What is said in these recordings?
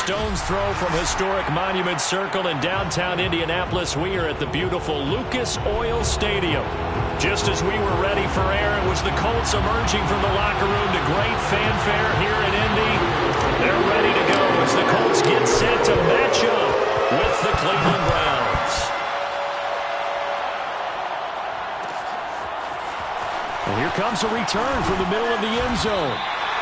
stone's throw from historic Monument Circle in downtown Indianapolis. We are at the beautiful Lucas Oil Stadium. Just as we were ready for air, it was the Colts emerging from the locker room to great fanfare here in Indy. They're ready to go as the Colts get set to match up with the Cleveland Browns. And here comes a return from the middle of the end zone.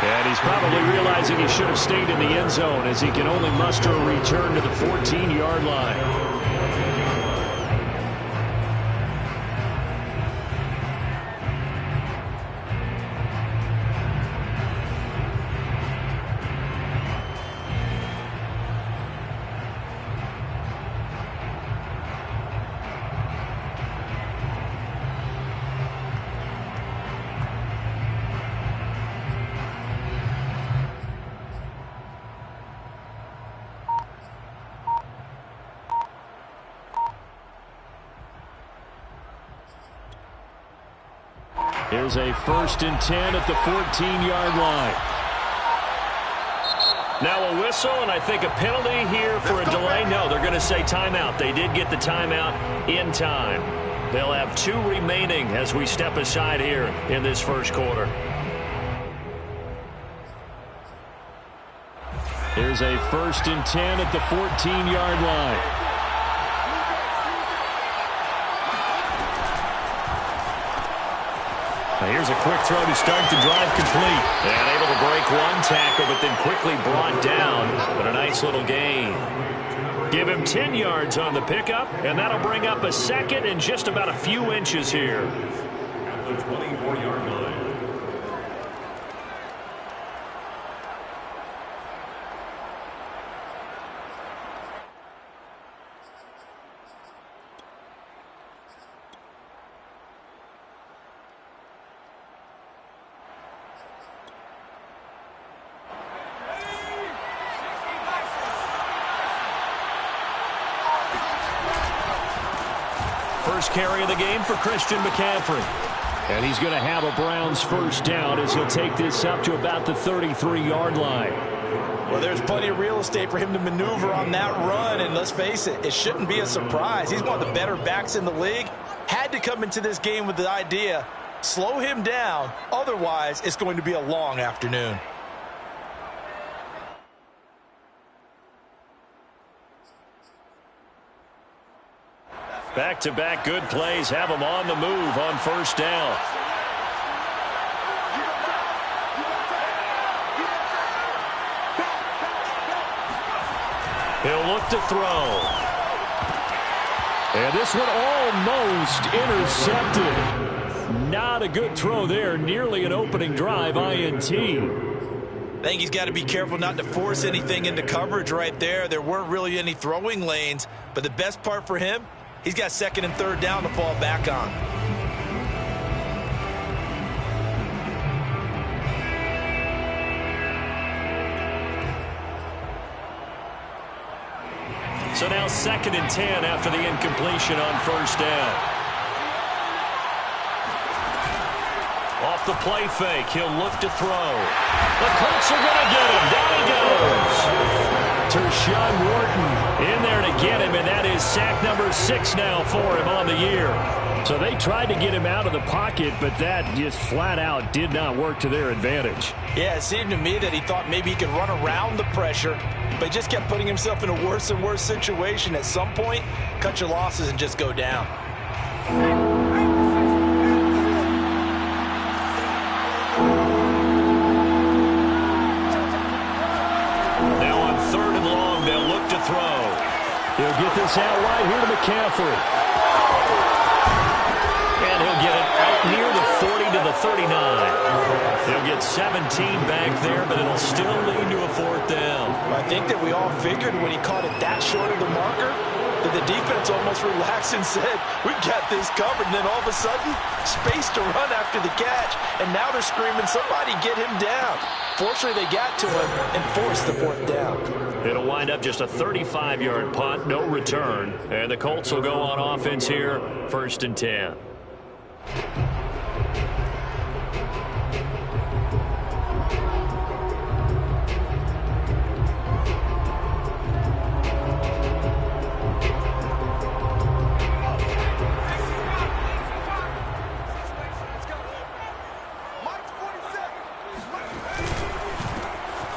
And he's probably realizing he should have stayed in the end zone as he can only muster a return to the 14-yard line. Here's a 1st and 10 at the 14-yard line. Now a whistle, and I think a penalty here for a delay. No, they're going to say timeout. They did get the timeout in time. They'll have 2 remaining as we step aside here in this first quarter. Here's a 1st and 10 at the 14-yard line. Here's a quick throw to start the drive complete. And able to break one tackle, but then quickly brought down. But a nice little gain. Give him 10 yards on the pickup, and that'll bring up a second and just about a few inches here. At the 24-yard line. First carry of the game for Christian McCaffrey. And he's going to have a Browns first down as he'll take this up to about the 33-yard line. Well, there's plenty of real estate for him to maneuver on that run, and let's face it, it shouldn't be a surprise. He's one of the better backs in the league. Had to come into this game with the idea, slow him down, otherwise it's going to be a long afternoon. Back-to-back good plays have him on the move on first down. He'll look to throw. And this one almost intercepted. Not a good throw there. Nearly an opening drive INT. I think he's got to be careful not to force anything into coverage right there. There weren't really any throwing lanes, but the best part for him, he's got 2nd and 3rd down to fall back on. So now 2nd and 10 after the incompletion on first down. Off the play fake, he'll look to throw. The Colts are going to get him. Down he goes. Tershawn Wharton in there to get him, and that is sack number 6 now for him on the year. So they tried to get him out of the pocket, but that just flat out did not work to their advantage. Yeah, it seemed to me that he thought maybe he could run around the pressure, but he just kept putting himself in a worse and worse situation. At some point, cut your losses and just go down. Now on 3rd and long, they'll look to throw. He'll get this out right here to McCaffrey. And he'll get it out near the 40 to the 39. He'll get 17 back there, but it'll still lead to a 4th down. I think that we all figured when he caught it that short of the marker that the defense almost relaxed and said, we got this covered. And then all of a sudden, space to run after the catch. And now they're screaming, somebody get him down. Fortunately, they got to him and forced the 4th down. It'll wind up just a 35-yard punt, no return. And the Colts will go on offense here, 1st and 10.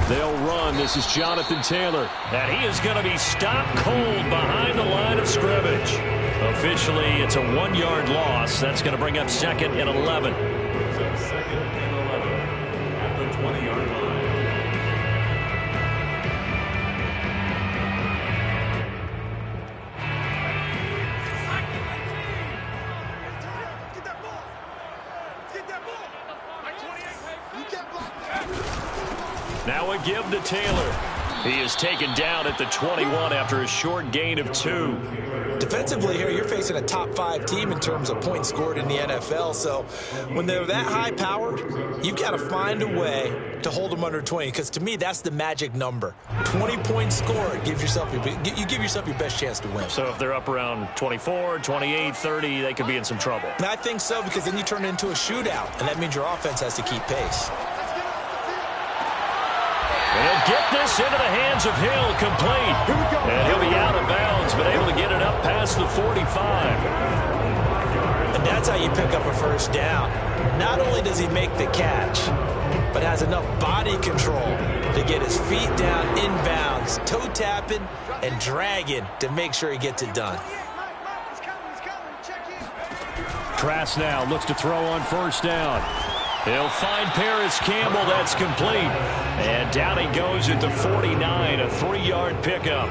They'll run. This is Jonathan Taylor. And he is going to be stopped cold behind the line of scrimmage. Officially, it's a 1-yard loss. That's going to bring up 2nd and 11. Second and 11 at the 20-yard line. Now a give to Taylor. He is taken down at the 21 after a short gain of 2. Defensively here, you're facing a top 5 team in terms of points scored in the NFL. So when they're that high-powered, you've got to find a way to hold them under 20. Because to me, that's the magic number. 20 points scored gives yourself you give yourself your best chance to win. So if they're up around 24, 28, 30, they could be in some trouble. And I think so, because then you turn it into a shootout, and that means your offense has to keep pace. And he'll get this into the hands of Hill, complete. And he'll be out of bounds, but able to get it up past the 45. And that's how you pick up a first down. Not only does he make the catch, but has enough body control to get his feet down inbounds, toe tapping and dragging to make sure he gets it done. Trask now looks to throw on first down. He'll find Paris Campbell. That's complete. And down he goes at the 49, a 3-yard pickup.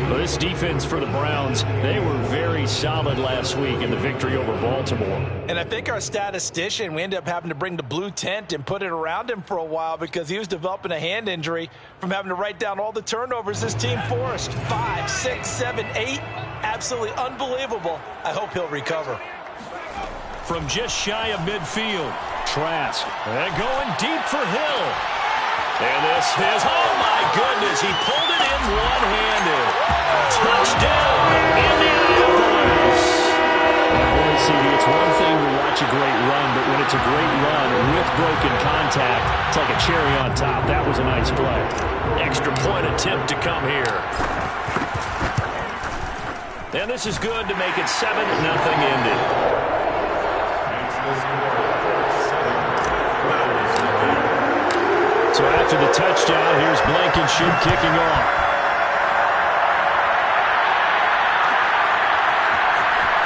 Well, this defense for the Browns, they were very solid last week in the victory over Baltimore. And I think our statistician, we ended up having to bring the blue tent and put it around him for a while because he was developing a hand injury from having to write down all the turnovers this team forced. 5, 6, 7, 8. Absolutely unbelievable. I hope he'll recover. From just shy of midfield, Trask. And going deep for Hill. And this is, oh my goodness, he pulled it in one-handed. Touchdown, Indianapolis. And boy, CD, it's one thing to watch a great run, but when it's a great run with broken contact, it's like a cherry on top. That was a nice play. Extra point attempt to come here. And this is good to make it 7-0 Indy. So after the touchdown, here's Blankenship kicking off.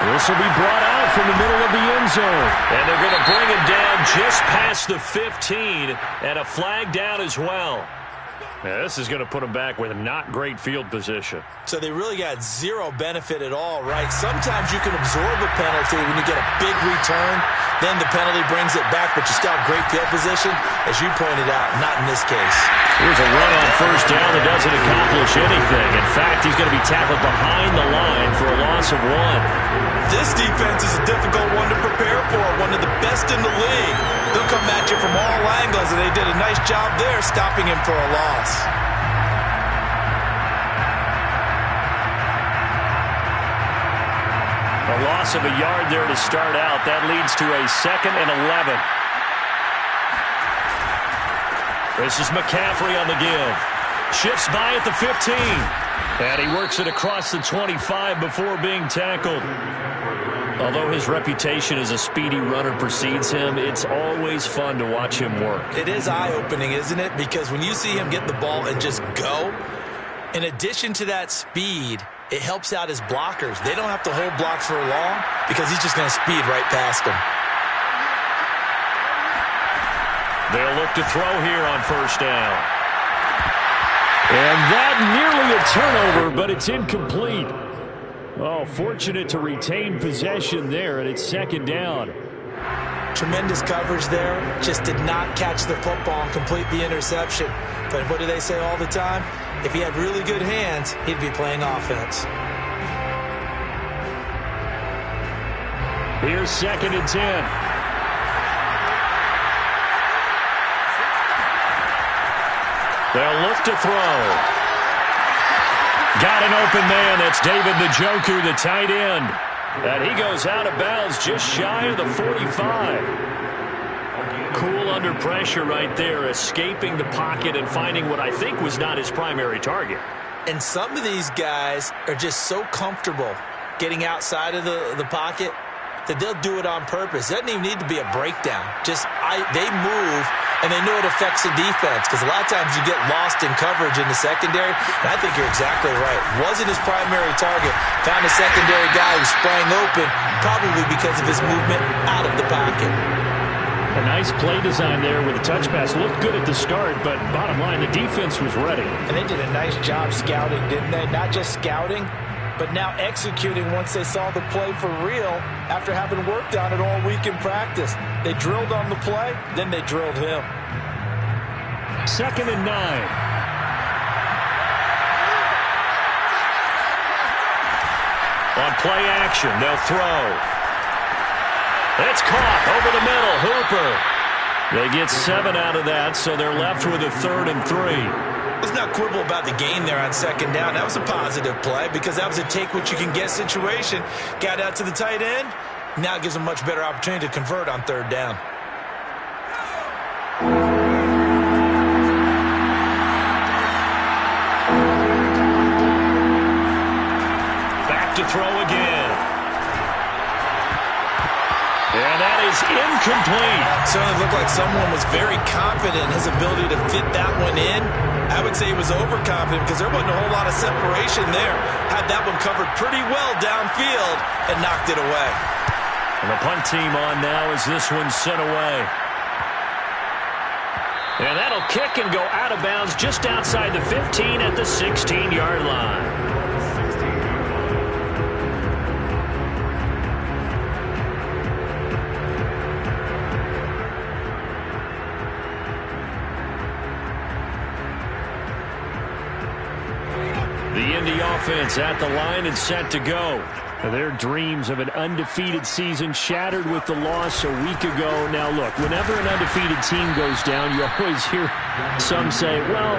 This will be brought out from the middle of the end zone. And they're going to bring him down just past the 15, and a flag down as well. Now, this is going to put them back with not great field position. So they really got zero benefit at all, right? Sometimes you can absorb a penalty when you get a big return. Then the penalty brings it back, but you still have great field position. As you pointed out, not in this case. Here's a run on first down that doesn't accomplish anything. In fact, he's going to be tackled behind the line for a loss of 1. This defense is a difficult one to prepare for, one of the best in the league. They'll come at you from all angles, and they did a nice job there stopping him for a loss. A loss of a yard there to start out. That leads to a 2nd and 11. This is McCaffrey on the give. Shifts by at the 15. And he works it across the 25 before being tackled. Although his reputation as a speedy runner precedes him, it's always fun to watch him work. It is eye-opening, isn't it? Because when you see him get the ball and just go, in addition to that speed, it helps out his blockers. They don't have to hold blocks for long because he's just going to speed right past them. They'll look to throw here on first down. And that nearly a turnover, but it's incomplete. Oh, fortunate to retain possession there, and it's 2nd down. Tremendous coverage there. Just did not catch the football and complete the interception. But what do they say all the time? If he had really good hands, he'd be playing offense. Here's 2nd and 10. They'll look to throw. Got an open man. That's David Njoku, the tight end. And he goes out of bounds just shy of the 45. Cool under pressure right there, escaping the pocket and finding what I think was not his primary target. And some of these guys are just so comfortable getting outside of the pocket that they'll do it on purpose. It doesn't even need to be a breakdown. They move, and they know it affects the defense because a lot of times you get lost in coverage in the secondary, and I think you're exactly right. Wasn't his primary target. Found a secondary guy who sprang open, probably because of his movement out of the pocket. A nice play design there with a touch pass. Looked good at the start, but bottom line, the defense was ready. And they did a nice job scouting, didn't they? Not just scouting, but now executing once they saw the play for real after having worked on it all week in practice. They drilled on the play, then they drilled him. 2nd and 9. On play action, they'll throw. It's caught over the middle. Hooper. They get 7 out of that, so they're left with a 3rd and 3. Let's not quibble about the gain there on 2nd down. That was a positive play because that was a take-what-you-can-get situation. Got out to the tight end. Now it gives them a much better opportunity to convert on 3rd down. Back to throw again. And that is incomplete. Certainly looked like someone was very confident in his ability to fit that one in. I would say he was overconfident because there wasn't a whole lot of separation there. Had that one covered pretty well downfield and knocked it away. And the punt team on now as this one's sent away. And that'll kick and go out of bounds just outside the 15 at the 16-yard line. The Indy offense at the line and set to go. Their dreams of an undefeated season shattered with the loss a week ago. Now, look, whenever an undefeated team goes down, you always hear some say, well,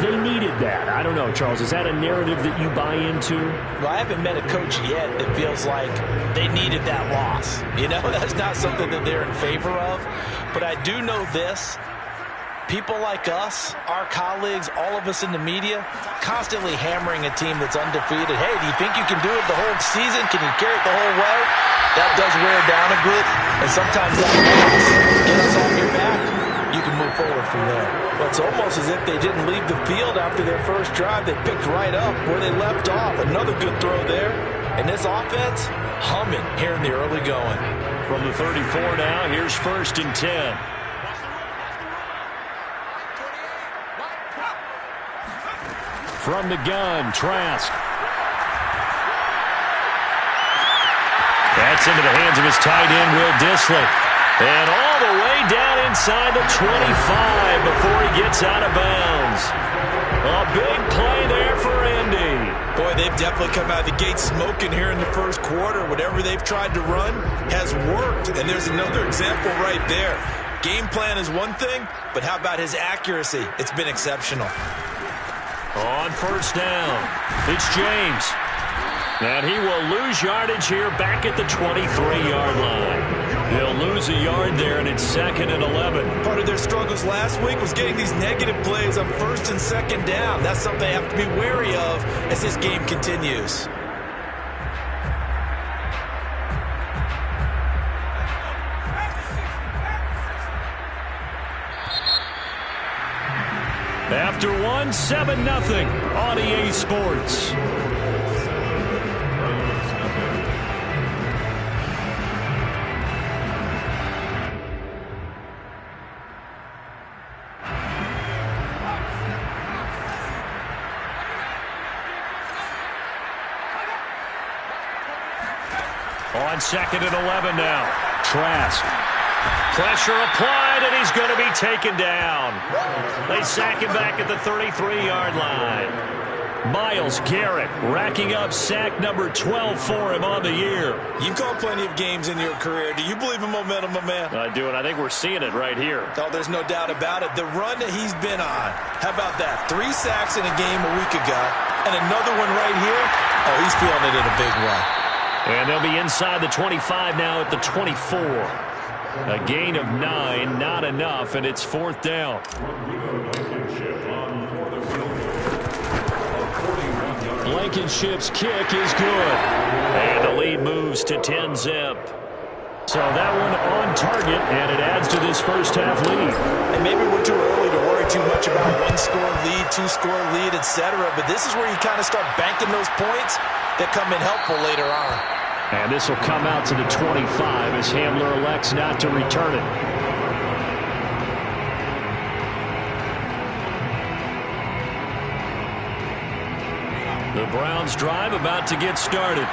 they needed that. I don't know, Charles. Is that a narrative that you buy into? Well, I haven't met a coach yet that feels like they needed that loss. You know, that's not something that they're in favor of. But I do know this. People like us, our colleagues, all of us in the media, constantly hammering a team that's undefeated. Hey, do you think you can do it the whole season? Can you carry it the whole way? That does wear down a bit, and sometimes that loss, get us off your back, you can move forward from there. But it's almost as if they didn't leave the field after their first drive. They picked right up where they left off. Another good throw there. And this offense, humming here in the early going. From the 34 now, here's 1st and 10. From the gun, Trask. That's into the hands of his tight end, Will Dissly. And all the way down inside the 25 before he gets out of bounds. A big play there for Indy. Boy, they've definitely come out of the gate smoking here in the first quarter. Whatever they've tried to run has worked. And there's another example right there. Game plan is one thing, but how about his accuracy? It's been exceptional. On 1st down, it's James. And he will lose yardage here back at the 23-yard line. He'll lose a yard there, and it's 2nd and 11. Part of their struggles last week was getting these negative plays on 1st and 2nd down. That's something they have to be wary of as this game continues. After one, 7-0 on EA Sports. On 2nd and 11 now. Trask. Pressure applied, and he's going to be taken down. They sack him back at the 33-yard line. Myles Garrett racking up sack number 12 for him on the year. You've called plenty of games in your career. Do you believe in momentum, my man? I do, and I think we're seeing it right here. Oh, there's no doubt about it. The run that he's been on, how about that? 3 sacks in a game a week ago, and another one right here. Oh, he's feeling it in a big way. And they'll be inside the 25 now at the 24. A gain of 9, not enough, and it's 4th down. Blankenship's kick is good. And the lead moves to 10-zip. So that one on target, and it adds to this first half lead. And maybe we're too early to worry too much about one-score lead, two-score lead, etc. But this is where you kind of start banking those points that come in helpful later on. And this will come out to the 25 as Hamler elects not to return it. The Browns drive about to get started.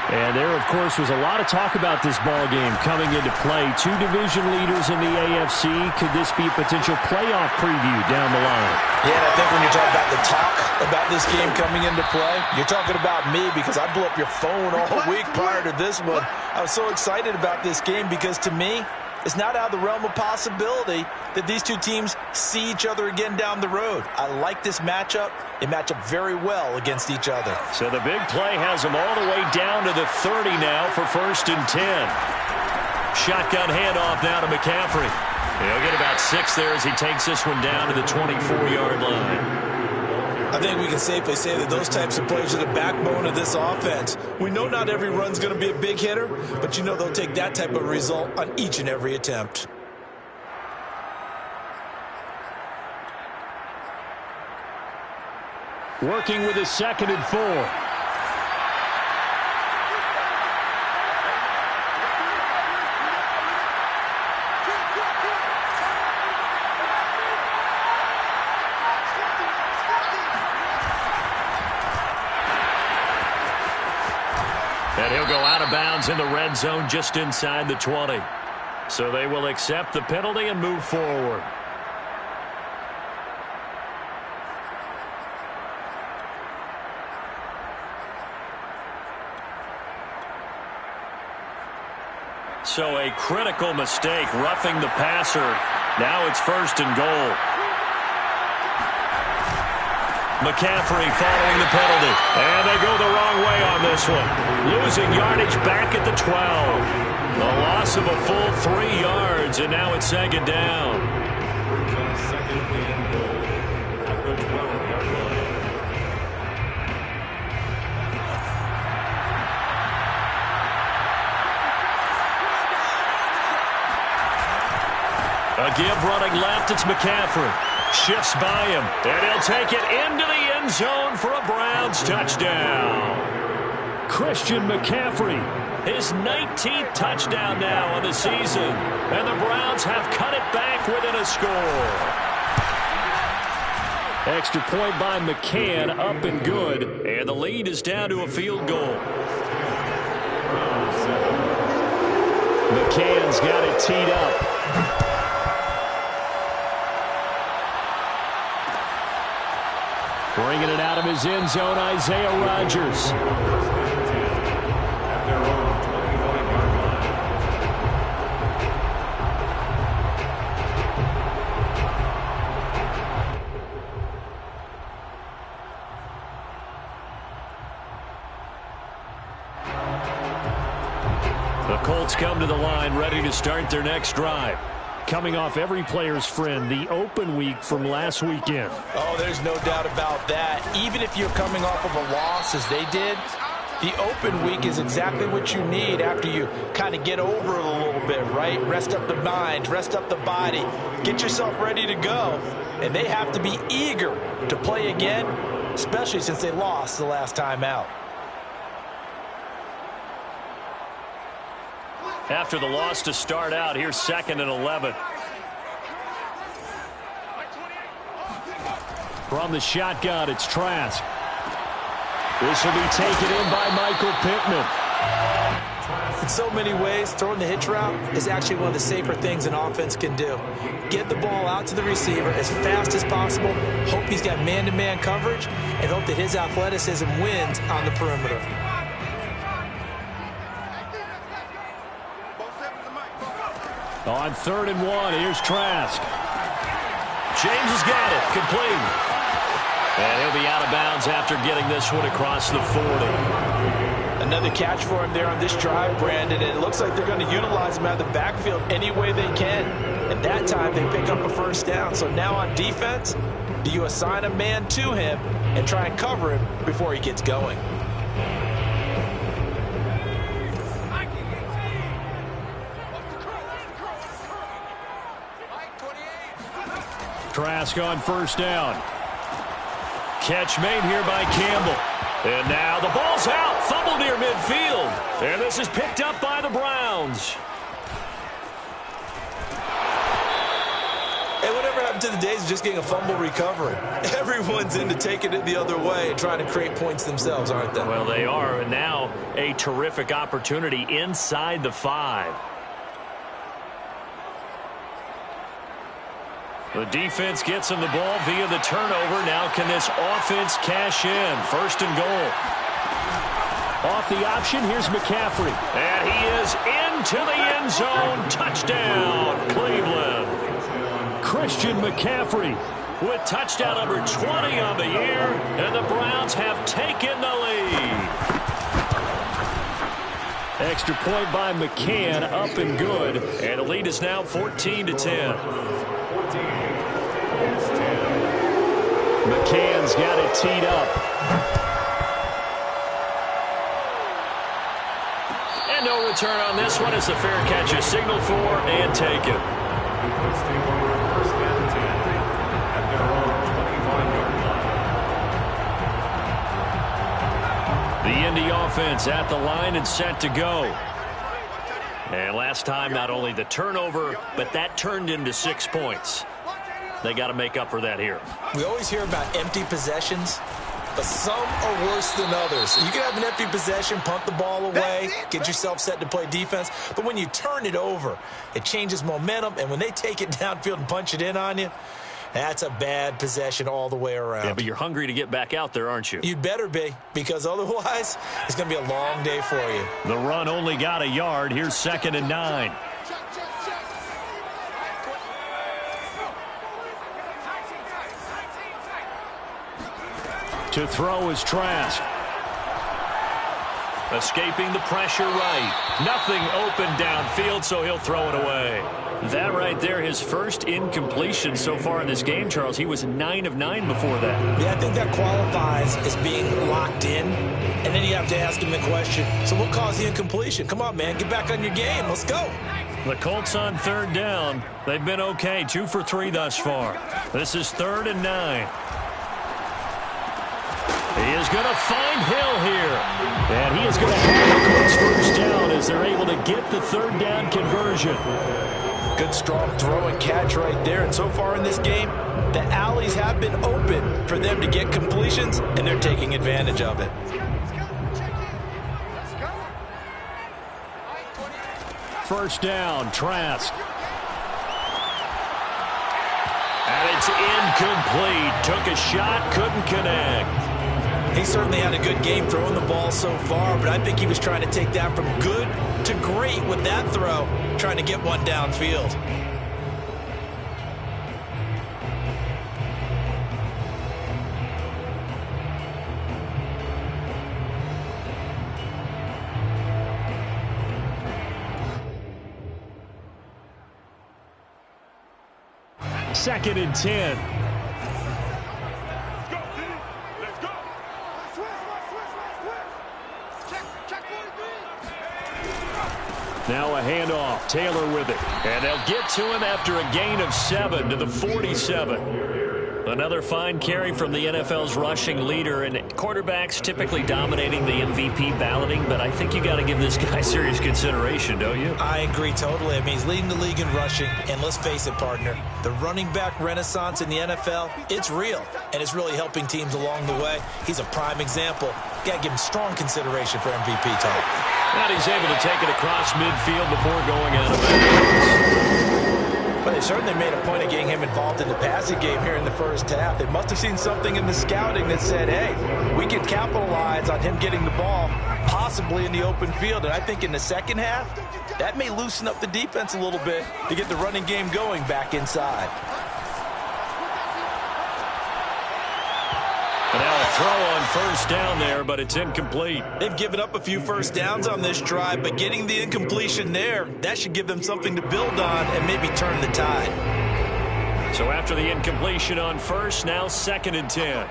And there, of course, was a lot of talk about this ball game coming into play. Two division leaders in the AFC. Could this be a potential playoff preview down the line? Yeah, and I think when you talk about the talk about this game coming into play, you're talking about me because I blew up your phone all week prior to this one. I was so excited about this game because, to me, it's not out of the realm of possibility that these two teams see each other again down the road. I like this matchup. They match up very well against each other. So the big play has them all the way down to the 30 now for 1st and 10. Shotgun handoff now to McCaffrey. He'll get about 6 there as he takes this one down to the 24-yard line. I think we can safely say that those types of plays are the backbone of this offense. We know not every run's going to be a big hitter, but you know they'll take that type of result on each and every attempt. Working with his 2nd and 4. And he'll go out of bounds in the red zone just inside the 20. So they will accept the penalty and move forward. So a critical mistake, roughing the passer. Now it's 1st and goal. McCaffrey following the penalty. And they go the wrong way on this one. Losing yardage back at the 12. A loss of a full 3 yards, and now it's 2nd down. Second and goal at the 12-yard line. A give running left, it's McCaffrey. Shifts by him, and he'll take it into the end zone for a Browns touchdown. Christian McCaffrey, his 19th touchdown now on the season, and the Browns have cut it back within a score. Extra point by McCann, up and good, and the lead is down to a field goal. McCann's got it teed up. Bringing it out of his end zone, Isaiah Rodgers. At their own 25-yard line. The Colts come to the line, ready to start their next drive. Coming off every player's friend, the open week from last weekend. Oh, there's no doubt about that. Even if you're coming off of a loss as they did, the open week is exactly what you need after you kind of get over it a little bit, right? Rest up the mind, rest up the body, get yourself ready to go. And they have to be eager to play again, especially since they lost the last time out. After the loss to start out, here's 2nd and 11. From the shotgun, it's Trask. This will be taken in by Michael Pittman. In so many ways, throwing the hitch route is actually one of the safer things an offense can do. Get the ball out to the receiver as fast as possible, hope he's got man-to-man coverage, and hope that his athleticism wins on the perimeter. On 3rd and 1, here's Trask. James has got it, complete. And he'll be out of bounds after getting this one across the 40. Another catch for him there on this drive, Brandon, and it looks like they're going to utilize him out of the backfield any way they can. And that time, they pick up a 1st down. So now on defense, do you assign a man to him and try and cover him before he gets going? Trask on first down. Catch made here by Campbell. And now the ball's out. Fumble near midfield. And this is picked up by the Browns. Hey, whatever happened to the days of just getting a fumble recovery? Everyone's into taking it the other way and trying to create points themselves, aren't they? Well, they are. And now a terrific opportunity inside the 5. The defense gets him the ball via the turnover. Now can this offense cash in? First and goal. Off the option, here's McCaffrey. And he is into the end zone. Touchdown, Cleveland. Christian McCaffrey with touchdown number 20 on the year. And the Browns have taken the lead. Extra point by McCann, up and good. And the lead is now 14-10. McCann's got it teed up. And no return on this one as the fair catch is signaled for and taken. Let's take over first and 10 at their own 25-yard line. The Indy offense at the line and set to go. And last time, not only the turnover, but that turned into 6 points. They got to make up for that here. We always hear about empty possessions, but some are worse than others. You can have an empty possession, punt the ball away, get yourself set to play defense, but when you turn it over, it changes momentum, and when they take it downfield and punch it in on you, that's a bad possession all the way around. Yeah, but you're hungry to get back out there, aren't you? You'd better be, because otherwise, it's going to be a long day for you. The run only got a yard. Here's 2nd and 9. To throw is Trask. Escaping the pressure right. Nothing open downfield, so he'll throw it away. That right there, his first incompletion so far in this game, Charles. He was 9 of 9 before that. Yeah, I think that qualifies as being locked in, and then you have to ask him the question, so what caused the incompletion? Come on, man, get back on your game. Let's go. The Colts on 3rd down. They've been okay, 2 for 3 thus far. This is 3rd and 9. He is going to find Hill here. And he is going to have the Colts first down as they're able to get the 3rd down conversion. Good strong throw and catch right there. And so far in this game, the alleys have been open for them to get completions, and they're taking advantage of it. First down, Trask. And it's incomplete. Took a shot, couldn't connect. He certainly had a good game throwing the ball so far, but I think he was trying to take that from good to great with that throw, trying to get one downfield. Second and 10. Now a handoff. Taylor with it. And they'll get to him after a gain of 7 to the 47. Another fine carry from the NFL's rushing leader, and quarterbacks typically dominating the MVP balloting, but I think you got to give this guy serious consideration, don't you? I agree totally. I mean, he's leading the league in rushing, and let's face it, partner, the running back renaissance in the NFL, it's real, and it's really helping teams along the way. He's a prime example. Got to give him strong consideration for MVP talk. And he's able to take it across midfield before going out of bounds. But they certainly made a point of getting him involved in the passing game here in the first half. They must have seen something in the scouting that said, hey, we can capitalize on him getting the ball, possibly in the open field. And I think in the second half, that may loosen up the defense a little bit to get the running game going back inside. Now a throw on first down there, but it's incomplete. They've given up a few first downs on this drive, but getting the incompletion there, that should give them something to build on and maybe turn the tide. So after the incompletion on first, now 2nd and 10.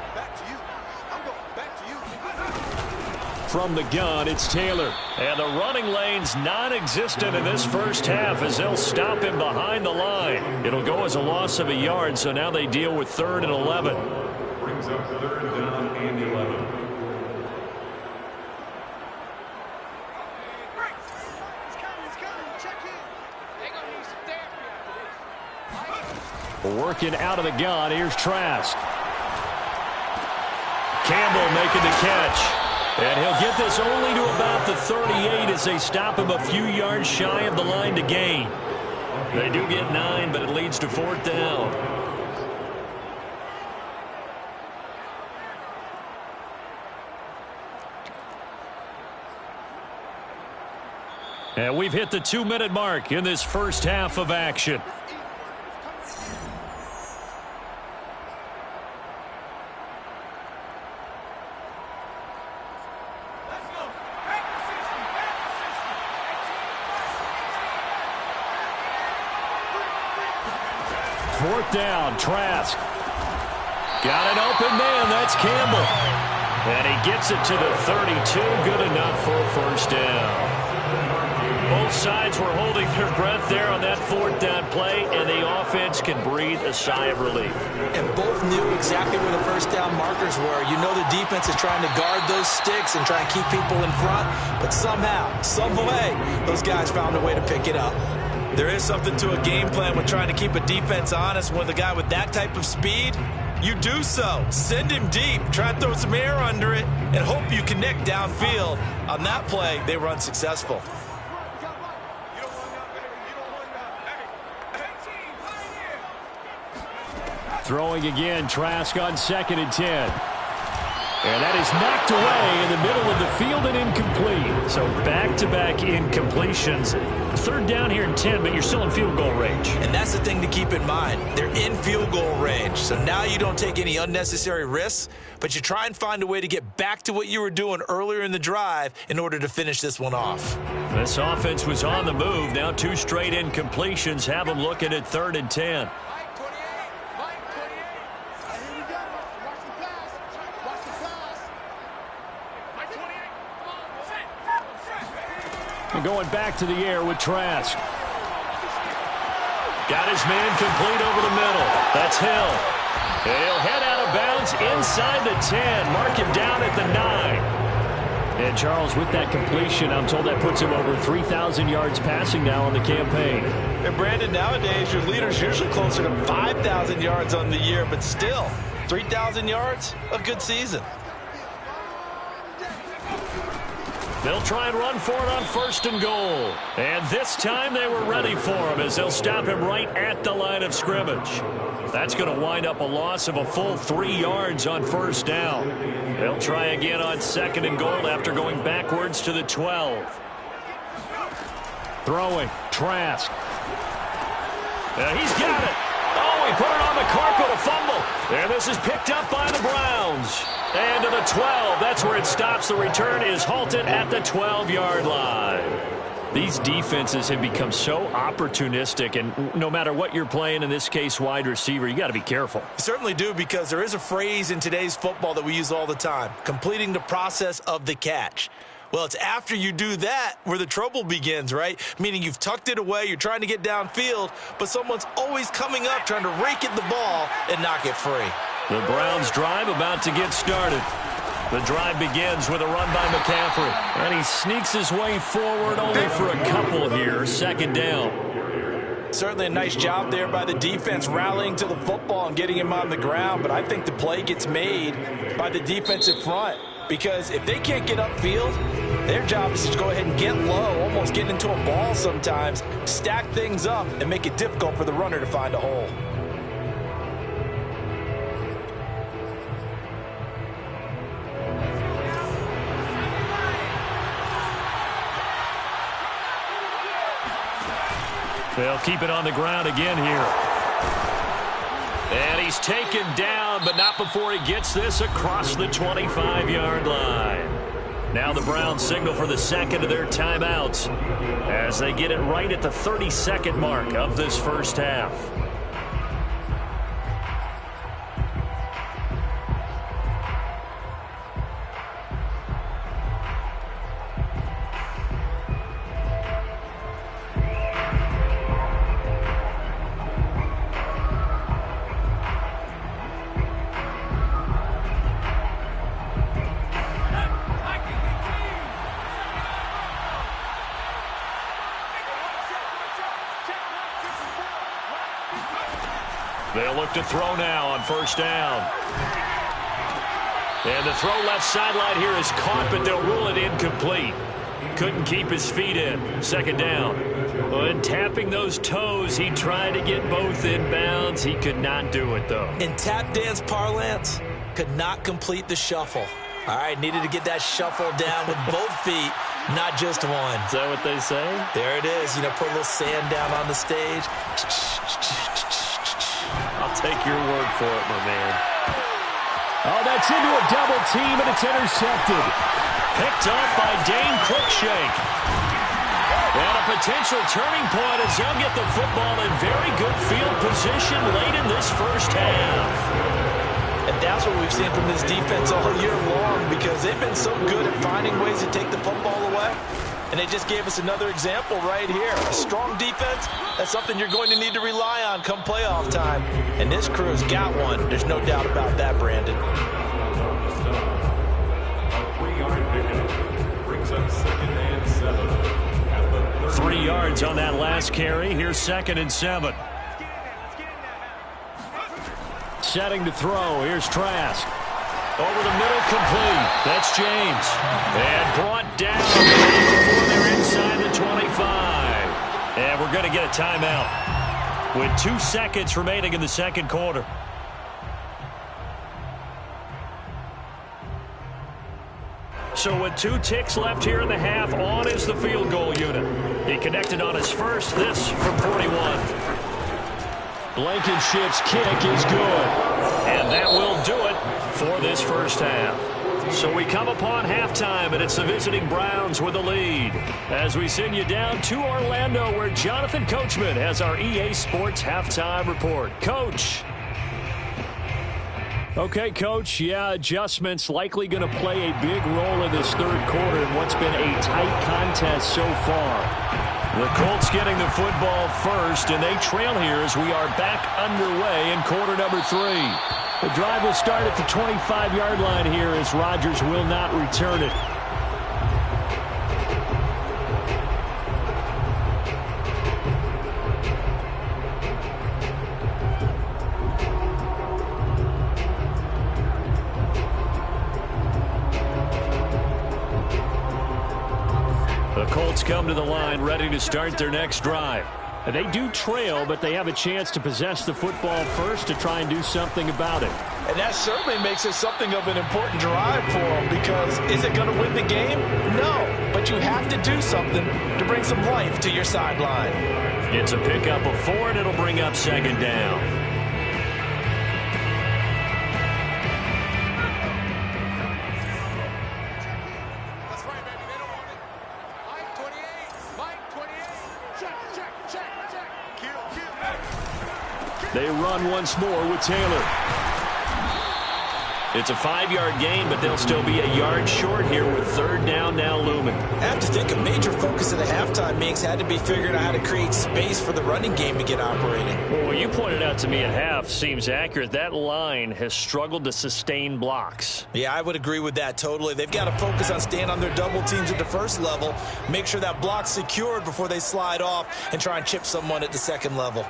from the gun. It's Taylor. And the running lane's non-existent in this first half as they'll stop him behind the line. It'll go as a loss of a yard, so now they deal with 3rd and 11. Brings up 3rd down and 11. Working out of the gun. Here's Trask. Campbell making the catch. And he'll get this only to about the 38 as they stop him a few yards shy of the line to gain. They do get 9, but it leads to 4th down. And we've hit the 2-minute mark in this first half of action. Fourth down, Trask. Got an open man, that's Campbell. And he gets it to the 32, good enough for a first down. Both sides were holding their breath there on that 4th down play, and the offense can breathe a sigh of relief. And both knew exactly where the first down markers were. You know the defense is trying to guard those sticks and try and keep people in front, but somehow, some way, those guys found a way to pick it up. There is something to a game plan with trying to keep a defense honest. With a guy with that type of speed, you do so. Send him deep, try and throw some air under it, and hope you connect downfield. On that play, they were unsuccessful. Throwing again, Trask on 2nd and 10. And that is knocked away in the middle of the field and incomplete. So back-to-back incompletions. 3rd down here and 10, but you're still in field goal range. And that's the thing to keep in mind. They're in field goal range. So now you don't take any unnecessary risks, but you try and find a way to get back to what you were doing earlier in the drive in order to finish this one off. This offense was on the move. Now 2 straight incompletions have them looking at 3rd and 10. And going back to the air with Trask. Got his man complete over the middle. That's Hill. And he'll head out of bounds inside the 10. Mark him down at the 9. And Charles, with that completion, I'm told that puts him over 3,000 yards passing now on the campaign. And Brandon, nowadays your leader's usually closer to 5,000 yards on the year, but still, 3,000 yards, a good season. They'll try and run for it on 1st and goal. And this time they were ready for him as they'll stop him right at the line of scrimmage. That's going to wind up a loss of a full 3 yards on 1st down. They'll try again on 2nd and goal after going backwards to the 12. Throwing, Trask. He's got it. Oh, he put it on the carpet, a fumble. And this is picked up by the Browns. And to the 12, that's where it stops. The return is halted at the 12-yard line. These defenses have become so opportunistic, and no matter what you're playing, in this case wide receiver, you got to be careful. You certainly do, because there is a phrase in today's football that we use all the time, completing the process of the catch. Well, it's after you do that where the trouble begins, right? Meaning you've tucked it away, you're trying to get downfield, but someone's always coming up trying to rake at the ball and knock it free. The Browns drive about to get started. The drive begins with a run by McCaffrey. And he sneaks his way forward only for a couple here. 2nd down. Certainly a nice job there by the defense rallying to the football and getting him on the ground. But I think the play gets made by the defensive front. Because if they can't get upfield, their job is to go ahead and get low, almost get into a ball sometimes, stack things up, and make it difficult for the runner to find a hole. They'll keep it on the ground again here. And he's taken down, but not before he gets this across the 25-yard line. Now the Browns signal for the 2nd of their timeouts as they get it right at the 32nd mark of this first half. They'll look to throw now on first down. And the throw left sideline here is caught, but they'll rule it incomplete. Couldn't keep his feet in. Second down. When tapping those toes, he tried to get both in bounds. He could not do it, though. In tap dance parlance, could not complete the shuffle. All right, needed to get that shuffle down with both feet, not just one. Is that what they say? There it is. You know, put a little sand down on the stage. I'll take your word for it, my man. Oh, that's into a double team, and it's intercepted. Picked off by Dane Cruikshank. And a potential turning point as they'll get the football in very good field position late in this first half. And that's what we've seen from this defense all year long, because they've been so good at finding ways to take the football away. And they just gave us another example right here. A strong defense, that's something you're going to need to rely on come playoff time. And this crew's got one. There's no doubt about that, Brandon. 3-yard pickup brings up 2nd and 7. 3 yards on that last carry. Here's 2nd and 7. Setting to throw. Here's Trask. Over the middle, complete. That's James. And brought down before they're inside the 25. And we're going to get a timeout with 2 seconds remaining in the second quarter. So with 2 ticks left here in the half, on is the field goal unit. He connected on his first, this from 41. Blankenship's kick is good. And that will do it for this first half. So we come upon halftime, and it's the visiting Browns with the lead. As we send you down to Orlando, where Jonathan Coachman has our EA Sports halftime report. Coach. Okay, Coach, yeah, adjustments likely going to play a big role in this third quarter in what's been a tight contest so far. The Colts getting the football first, and they trail here as we are back underway in quarter number 3. The drive will start at the 25-yard line here as Rodgers will not return it. The Colts come to the line ready to start their next drive. They do trail, but they have a chance to possess the football first to try and do something about it. And that certainly makes it something of an important drive for them, because is it going to win the game? No, but you have to do something to bring some life to your sideline. It's a pickup of 4, and it'll bring up 2nd down. They run once more with Taylor. It's a 5-yard gain, but they'll still be a yard short here with 3rd down now looming. I have to think a major focus of the halftime meetings had to be figuring out how to create space for the running game to get operating. Well, what you pointed out to me at half seems accurate. That line has struggled to sustain blocks. Yeah, I would agree with that totally. They've got to focus on staying on their double teams at the first level, make sure that block's secured before they slide off and try and chip someone at the second level.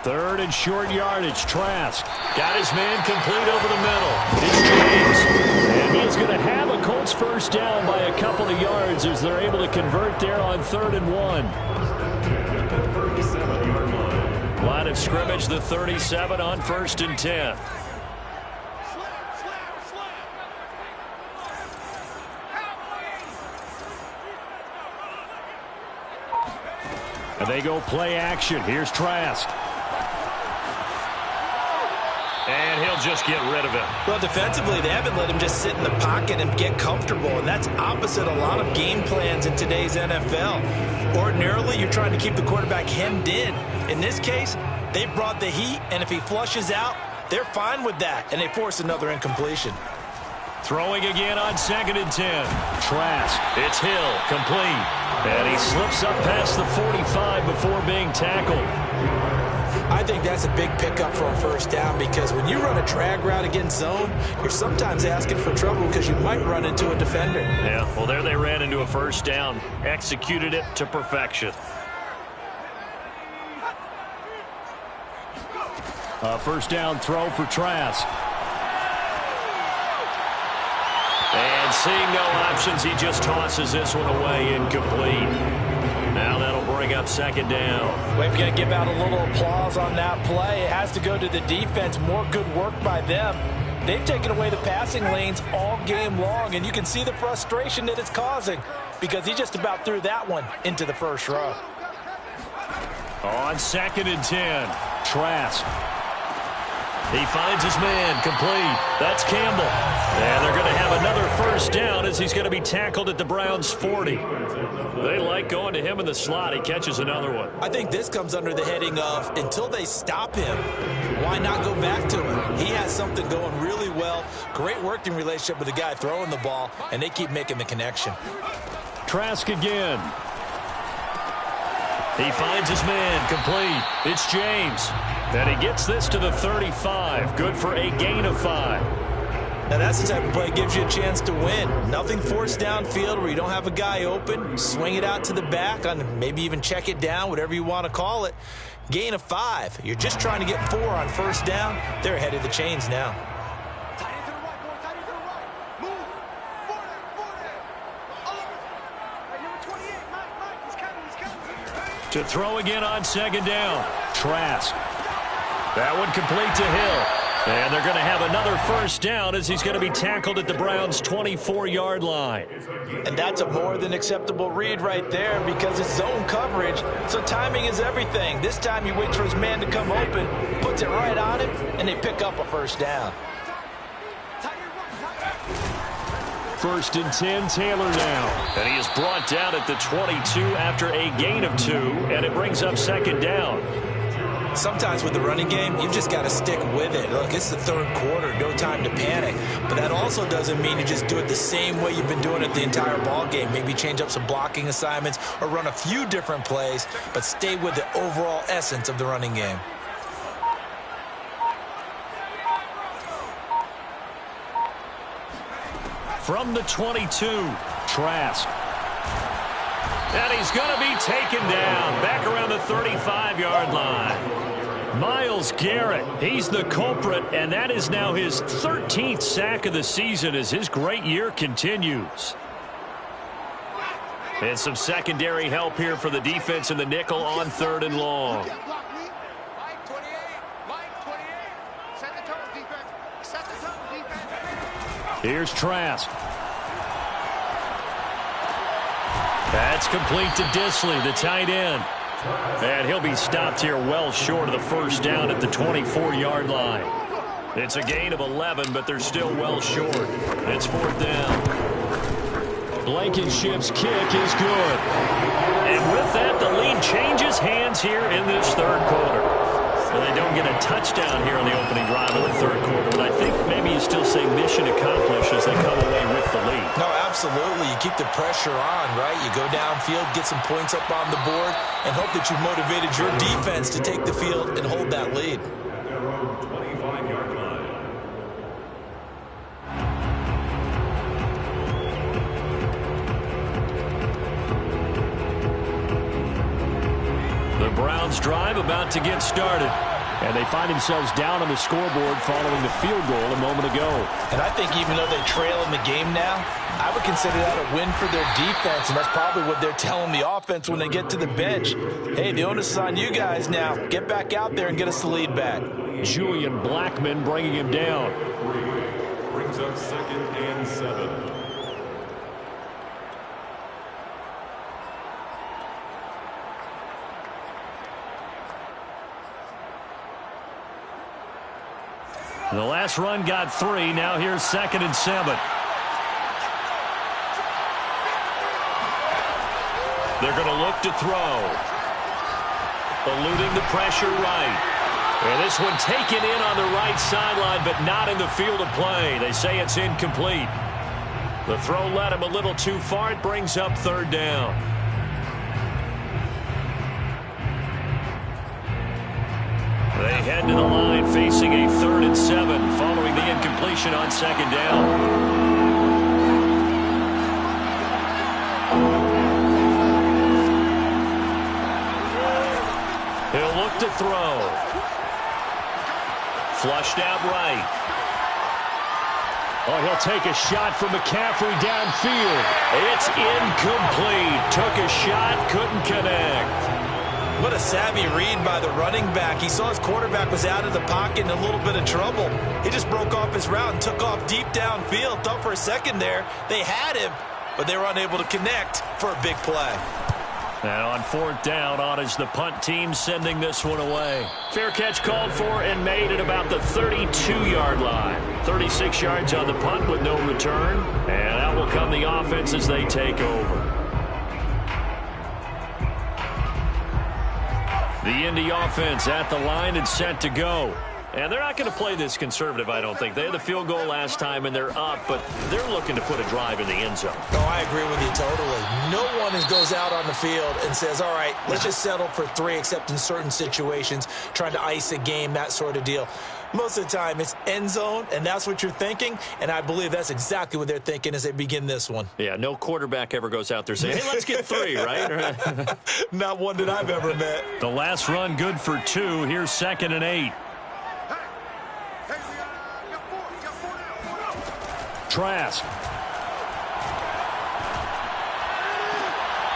3rd and short yardage. Trask got his man complete over the middle. It's James. And he's going to have a Colts first down by a couple of yards as they're able to convert there on 3rd and 1. Line of scrimmage, the 37 on 1st and 10. And they go play action. Here's Trask. And he'll just get rid of it. Well, defensively, they haven't let him just sit in the pocket and get comfortable, and that's opposite a lot of game plans in today's NFL. Ordinarily, you're trying to keep the quarterback hemmed in. In this case, they brought the heat, and if he flushes out, they're fine with that, and they force another incompletion. Throwing again on 2nd and 10. Trask. It's Hill. Complete. And he slips up past the 45 before being tackled. I think that's a big pickup for a first down, because when you run a drag route against zone, you're sometimes asking for trouble because you might run into a defender. Yeah, well, there they ran into a first down. Executed it to perfection. A first down throw for Trask. And seeing no options, he just tosses this one away, incomplete. Now that'll bring up second down. We've got to give out a little applause on that play. It has to go to the defense. More good work by them. They've taken away the passing lanes all game long, and you can see the frustration that it's causing because he just about threw that one into the first row. On 2nd and 10, Trask. He finds his man, complete. That's Campbell. And they're going to have another first down as he's going to be tackled at the Browns' 40. They like going to him in the slot. He catches another one. I think this comes under the heading of until they stop him, why not go back to him? He has something going really well. Great working relationship with the guy throwing the ball, and they keep making the connection. Trask again. He finds his man, complete. It's James. And he gets this to the 35. Good for a gain of 5. Now that's the type of play that gives you a chance to win. Nothing forced downfield where you don't have a guy open. Swing it out to the back, on maybe even check it down, whatever you want to call it. Gain of 5. You're just trying to get 4 on first down. They're ahead of the chains now. To throw again on 2nd down. Trask. That one complete to Hill. And they're going to have another first down as he's going to be tackled at the Browns' 24-yard line. And that's a more than acceptable read right there because it's zone coverage, so timing is everything. This time he waits for his man to come open, puts it right on him, and they pick up a first down. 1st and 10, Taylor now. And he is brought down at the 22 after a gain of 2, and it brings up 2nd down. Sometimes with the running game, you've just got to stick with it. Look, it's the 3rd quarter, no time to panic. But that also doesn't mean you just do it the same way you've been doing it the entire ball game. Maybe change up some blocking assignments or run a few different plays, but stay with the overall essence of the running game. From the 22, Trask. And he's going to be taken down back around the 35-yard line. Myles Garrett, he's the culprit, and that is now his 13th sack of the season as his great year continues. And some secondary help here for the defense in the nickel on 3rd and long. Here's Trask. That's complete to Disley, the tight end. And he'll be stopped here well short of the first down at the 24-yard line. It's a gain of 11, but they're still well short. It's 4th down. Blankenship's kick is good. And with that, the lead changes hands here in this 3rd quarter. Well, they don't get a touchdown here on the opening drive of the 3rd quarter, but I think maybe you still say mission accomplished as they come away with the lead. No, absolutely. You keep the pressure on, right? You go downfield, get some points up on the board, and hope that you've motivated your defense to take the field and hold that lead. The Browns drive about to get started. And they find themselves down on the scoreboard following the field goal a moment ago. And I think even though they trail in the game now, I would consider that a win for their defense, and that's probably what they're telling the offense when they get to the bench. Hey, the onus is on you guys now. Get back out there and get us the lead back. Julian Blackman bringing him down. Brings up 2nd and 7. The last run got 3. Now here's 2nd and 7. They're going to look to throw. Eluding the pressure right. And this one taken in on the right sideline, but not in the field of play. They say it's incomplete. The throw led him a little too far. It brings up 3rd down. They head to the line facing a 3rd and 7 following the incompletion on 2nd down. He'll look to throw. Flushed out right. Oh, he'll take a shot from McCaffrey downfield. It's incomplete. Took a shot, couldn't connect. What a savvy read by the running back. He saw his quarterback was out of the pocket in a little bit of trouble. He just broke off his route and took off deep downfield. Thought for a second there they had him, but they were unable to connect for a big play. And on fourth down, on is the punt team sending this one away. Fair catch called for and made at about the 32-yard line. 36 yards on the punt with no return. And out will come the offense as they take over. The Indy offense at the line and set to go. And they're not going to play this conservative, I don't think. They had the field goal last time, and they're up, but they're looking to put a drive in the end zone. Oh, I agree with you totally. No one goes out on the field and says, all right, let's just settle for 3, except in certain situations, trying to ice a game, that sort of deal. Most of the time, it's end zone, and that's what you're thinking, and I believe that's exactly what they're thinking as they begin this one. Yeah, no quarterback ever goes out there saying, hey, let's get 3, right? Not one that I've ever met. The last run good for 2. Here's 2nd and 8. Trask.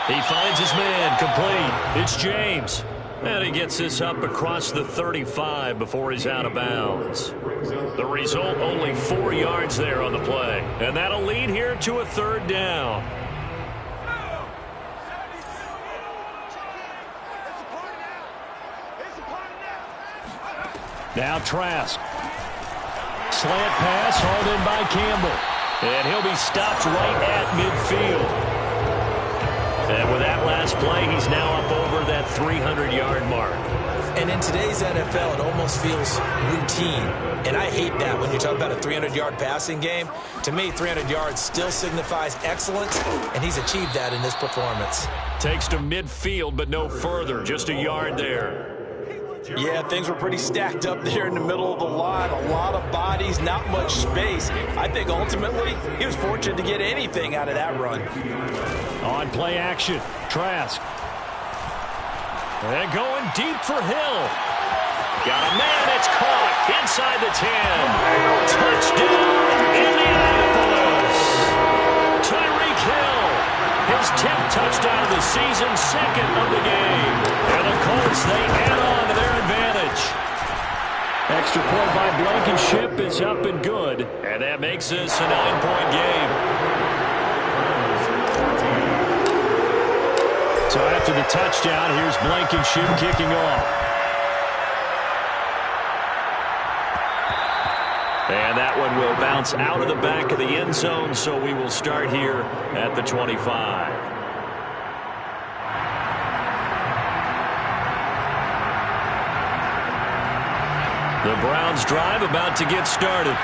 He finds his man, complete. It's James. And he gets this up across the 35 before he's out of bounds. The result, only 4 yards there on the play. And that'll lead here to a 3rd down. Now Trask. Slant pass hauled in by Campbell. And he'll be stopped right at midfield. And with that last play, he's now up over that 300-yard mark. And in today's NFL, it almost feels routine. And I hate that when you talk about a 300-yard passing game. To me, 300 yards still signifies excellence, and he's achieved that in this performance. Takes to midfield, but no further. Just a yard there. Yeah, things were pretty stacked up there in the middle of the line. A lot of bodies, not much space. I think ultimately he was fortunate to get anything out of that run. On play action, Trask. And going deep for Hill. Got a man, it's caught inside the 10. Touchdown, Indianapolis. Tyreek Hill, his 10th touchdown of the season, 2nd of the game. And the Colts, they add on to their advantage. Extra point by Blankenship is up and good. And that makes this a 9-point game. So after the touchdown, here's Blankenship kicking off. And that one will bounce out of the back of the end zone, so we will start here at the 25. The Browns drive about to get started.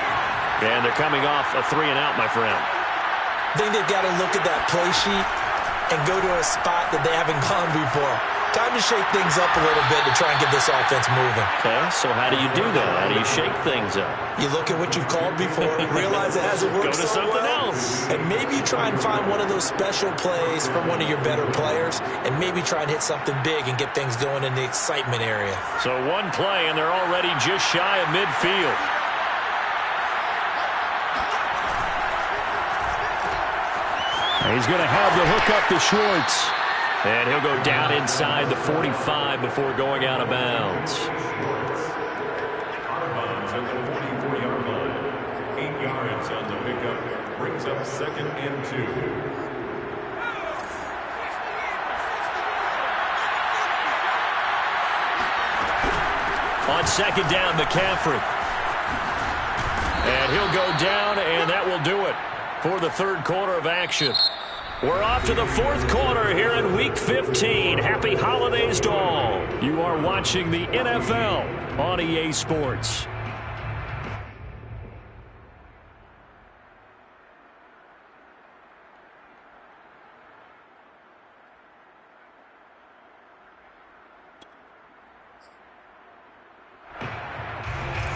And they're coming off a 3-and-out, my friend. I think they've got to look at that play sheet and go to a spot that they haven't gone before. Time to shake things up a little bit to try and get this offense moving. Okay, so how do you do that? How do you shake things up? You look at what you've called before, realize it hasn't worked Go to so something well, else. and maybe you try and find one of those special plays from one of your better players, and maybe try and hit something big and get things going in the excitement area. So one play, and they're already just shy of midfield. He's going to have the hook up to Schwartz. And he'll go down inside the 45 before going out of bounds. Out of bounds at the 44-yard line. 8 yards on the pickup. Brings up 2nd and 2. On 2nd down, McCaffrey. And he'll go down, and that will do it for the 3rd quarter of action. We're off to the 4th quarter here in Week 15. Happy holidays to all. You are watching the NFL on EA Sports.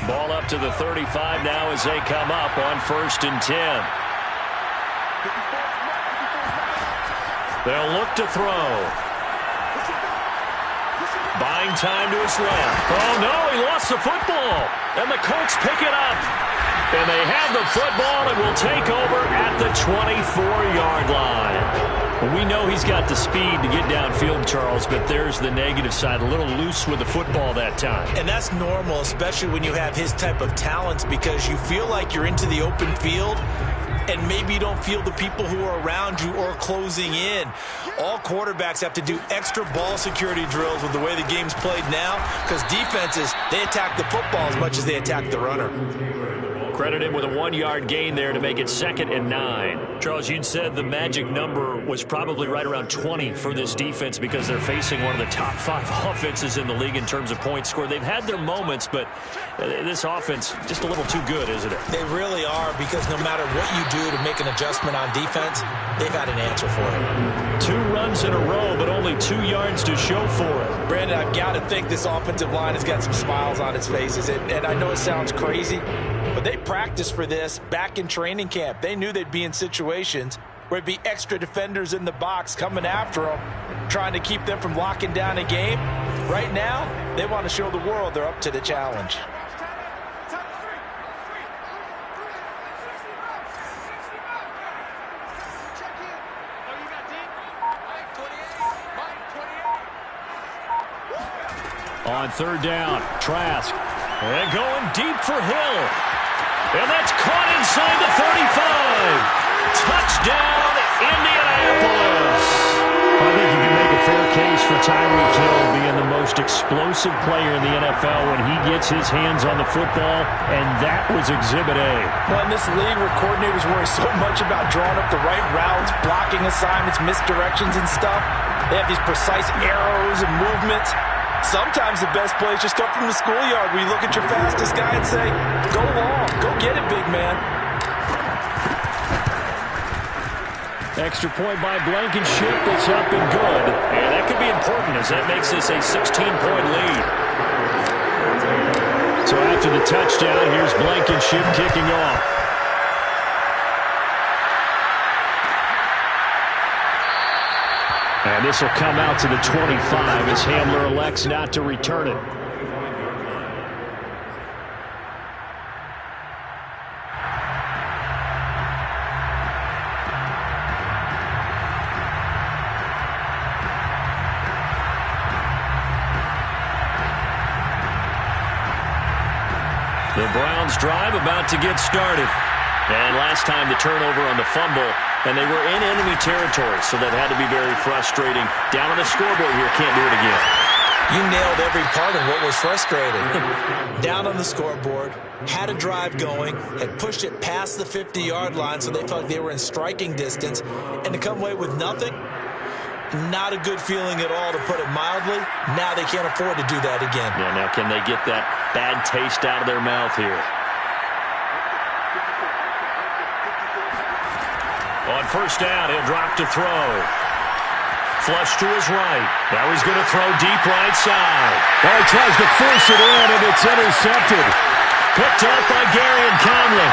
Ball up to the 35 now as they come up on 1st and 10. They'll look to throw. Buying time to his left. Oh, no, he lost the football. And the Colts pick it up. And they have the football and will take over at the 24-yard line. We know he's got the speed to get downfield, Charles, but there's the negative side. A little loose with the football that time. And that's normal, especially when you have his type of talents, because you feel like you're into the open field and maybe you don't feel the people who are around you or closing in. All quarterbacks have to do extra ball security drills with the way the game's played now, because defenses, they attack the football as much as they attack the runner. Credit him with a 1-yard gain there to make it 2nd and 9. Charles, you'd said the magic number was probably right around 20 for this defense because they're facing one of the top 5 offenses in the league in terms of points scored. They've had their moments, but this offense just a little too good, isn't it? They really are, because no matter what you do to make an adjustment on defense, they've got an answer for it. 2 runs in a row, but only 2 yards to show for it. Brandon, I've got to think this offensive line has got some smiles on its faces. And I know it sounds crazy, but they practiced for this back in training camp. They knew they'd be in situations where it'd be extra defenders in the box coming after them, trying to keep them from locking down a game. Right now, they want to show the world they're up to the challenge. On 3rd down, Trask. And going deep for Hill. And that's caught inside the 35. Touchdown, Indianapolis. I think you can make a fair case for Tyreek Hill being the most explosive player in the NFL when he gets his hands on the football, and that was Exhibit A. Well, in this league where coordinators worry so much about drawing up the right routes, blocking assignments, misdirections and stuff, they have these precise arrows and movements. Sometimes the best play is just up from the schoolyard where you look at your fastest guy and say, go long, go get it, big man. Extra point by Blankenship. It's up and good. And that could be important as that makes this a 16-point lead. So after the touchdown, here's Blankenship kicking off. And this will come out to the 25 as Hamler elects not to return it. The Browns drive about to get started. And last time the turnover on the fumble, and they were in enemy territory, so that had to be very frustrating. Down on the scoreboard here, can't do it again. You nailed every part of what was frustrating. Down on the scoreboard, had a drive going, had pushed it past the 50-yard line, so they felt like they were in striking distance, and to come away with nothing, not a good feeling at all, to put it mildly. Now they can't afford to do that again. Yeah, now can they get that bad taste out of their mouth here? On 1st down, he'll drop to throw. Flush to his right. Now he's going to throw deep right side. Oh, he tries to force it in, and it's intercepted. Picked up by Gary and Conley.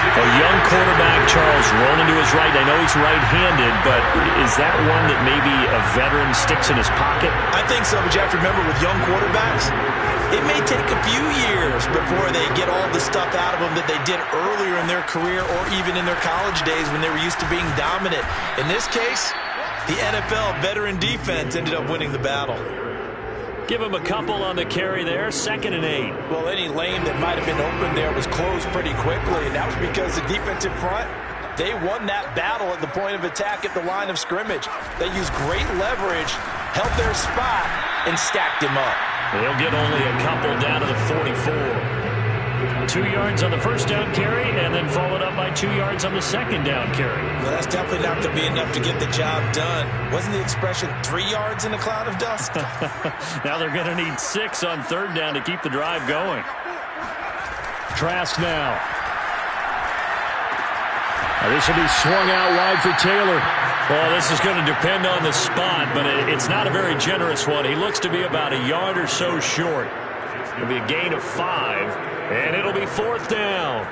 A young quarterback, Charles, rolling to his right. I know he's right-handed, but is that one that maybe a veteran sticks in his pocket? I think so, but you have to remember with young quarterbacks, it may take a few years before they get all the stuff out of them that they did earlier in their career or even in their college days when they were used to being dominant. In this case, the NFL veteran defense ended up winning the battle. Give him a couple on the carry there, 2nd and 8. Well, any lane that might have been open there was closed pretty quickly, and that was because the defensive front, they won that battle at the point of attack at the line of scrimmage. They used great leverage, held their spot, and stacked him up. They'll get only a couple down to the 44. 2 yards on the 1st down carry, and then followed up by 2 yards on the 2nd down carry. Well, that's definitely not going to be enough to get the job done. Wasn't the expression 3 yards in a cloud of dust? Now they're going to need 6 on 3rd down to keep the drive going. Trask now. This will be swung out wide for Taylor. Well, this is going to depend on the spot, but it's not a very generous one. He looks to be about a yard or so short. It'll be a gain of 5, and it'll be 4th down.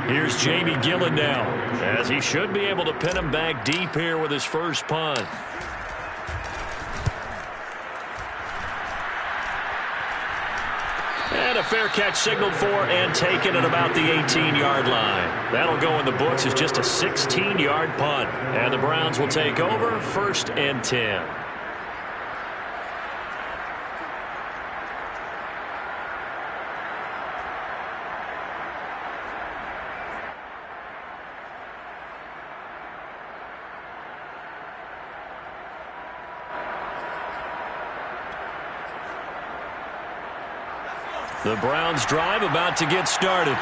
Here's Jamie Gillen now, as he should be able to pin him back deep here with his first punt. And a fair catch signaled for and taken at about the 18-yard line. That'll go in the books as just a 16-yard punt. And the Browns will take over 1st and 10. The Browns drive about to get started.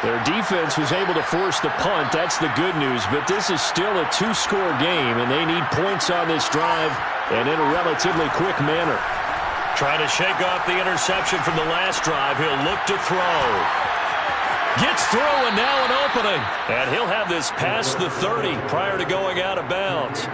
Their defense was able to force the punt. That's the good news. But this is still a 2-score game, and they need points on this drive and in a relatively quick manner. Trying to shake off the interception from the last drive. He'll look to throw. Gets through, and now an opening. And he'll have this past the 30 prior to going out of bounds.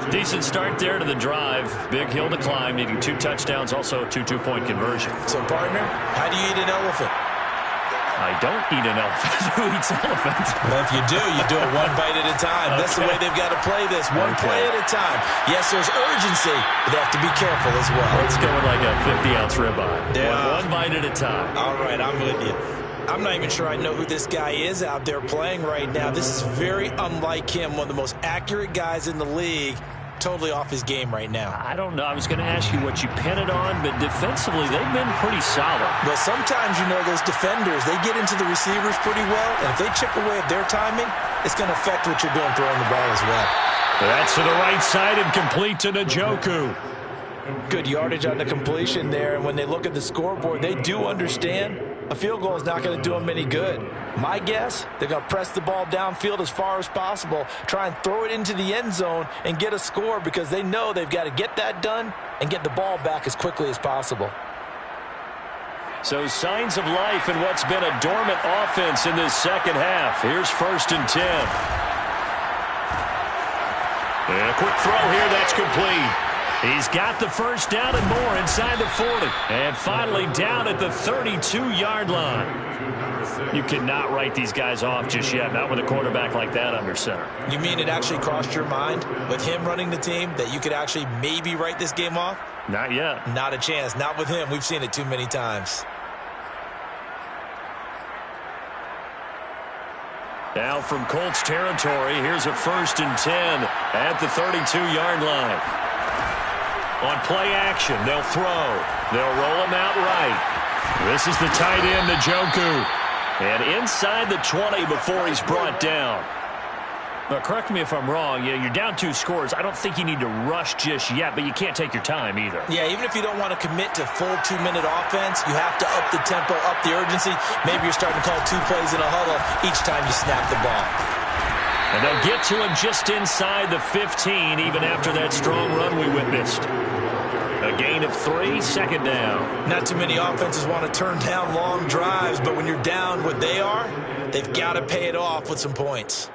Decent start there to the drive. Big hill to climb, needing 2 touchdowns, also a 2 two-point conversion. So, partner, how do you eat an elephant? I don't eat an elephant. Who eats elephant? Well, if you do it one bite at a time. That's the way they've got to play this, one play at a time. Yes, there's urgency, but they have to be careful as well. Let's go with like a 50-ounce ribeye. Yeah. One bite at a time. All right, I'm with you. I'm not even sure I know who this guy is out there playing right now. This is very unlike him, one of the most accurate guys in the league. Totally off his game right now. I don't know. I was going to ask you what you pin it on, but defensively, they've been pretty solid. Well, sometimes, those defenders, they get into the receivers pretty well, and if they chip away at their timing, it's going to affect what you're doing throwing the ball as well. That's to the right side and complete to Njoku. Good yardage on the completion there, and when they look at the scoreboard, they do understand a field goal is not going to do them any good. My guess, they're going to press the ball downfield as far as possible, try and throw it into the end zone and get a score because they know they've got to get that done and get the ball back as quickly as possible. So signs of life in what's been a dormant offense in this second half. Here's 1st and 10. And a quick throw here, that's complete. He's got the first down and more inside the 40. And finally down at the 32-yard line. You cannot write these guys off just yet, not with a quarterback like that under center. You mean it actually crossed your mind with him running the team that you could actually maybe write this game off? Not yet. Not a chance. Not with him. We've seen it too many times. Now from Colts territory, here's a 1st and 10 at the 32-yard line. On play action, they'll throw. They'll roll him out right. This is the tight end, Njoku. And inside the 20 before he's brought down. Now, correct me if I'm wrong. You're down 2 scores. I don't think you need to rush just yet, but you can't take your time either. Yeah, even if you don't want to commit to full 2-minute offense, you have to up the tempo, up the urgency. Maybe you're starting to call 2 plays in a huddle each time you snap the ball. And they'll get to him just inside the 15, even after that strong run we witnessed. A gain of 3, 2nd down. Not too many offenses want to turn down long drives, but when you're down what they are, they've got to pay it off with some points.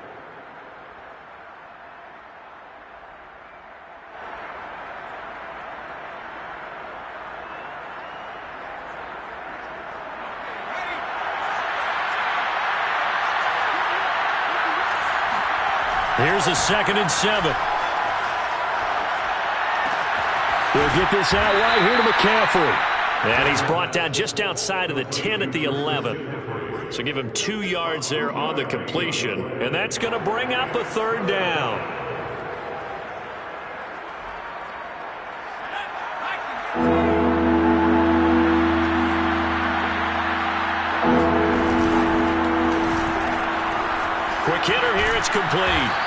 Here's a 2nd and 7. We'll get this out right here to McCaffrey. And he's brought down just outside of the 10 at the 11. So give him 2 yards there on the completion. And that's going to bring up a 3rd down. Quick hitter here, it's complete.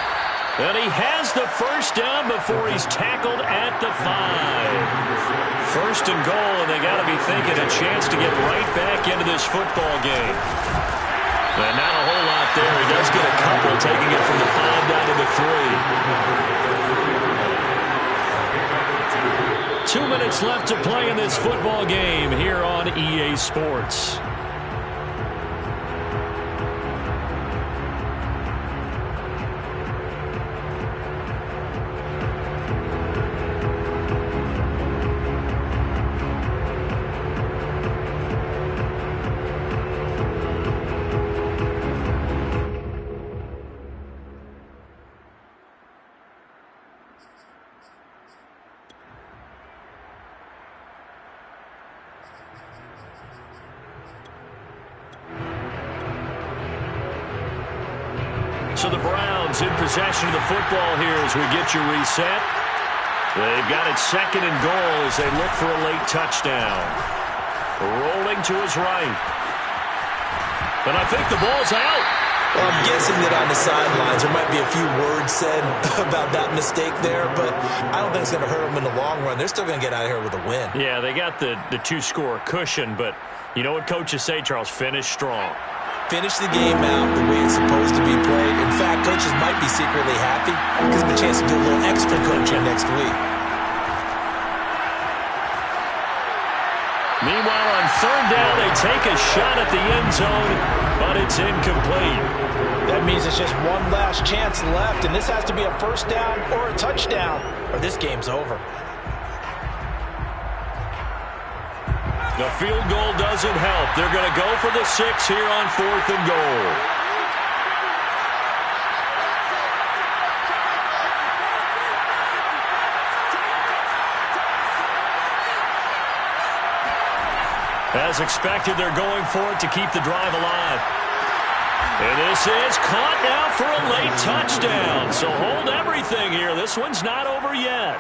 And he has the first down before he's tackled at the 5. 1st and goal, and they got to be thinking a chance to get right back into this football game. And not a whole lot there. He does get a couple, taking it from the 5 down to the 3. 2 minutes left to play in this football game here on EA Sports. So the Browns in possession of the football here as we get you reset. They've got it 2nd and goal as they look for a late touchdown. Rolling to his right. And I think the ball's out. Well, I'm guessing that on the sidelines there might be a few words said about that mistake there, but I don't think it's going to hurt them in the long run. They're still going to get out of here with a win. Yeah, they got the 2-score cushion, but you know what coaches say, Charles? Finish strong. Finish the game out the way it's supposed to be played. In fact, coaches might be secretly happy because of a chance to do a little extra coaching next week. Meanwhile, on 3rd down, they take a shot at the end zone, but it's incomplete. That means it's just one last chance left, and this has to be a 1st down or a touchdown, or this game's over. The field goal doesn't help. They're going to go for the 6 here on 4th and goal. As expected, they're going for it to keep the drive alive. And this is caught now for a late touchdown. So hold everything here. This one's not over yet.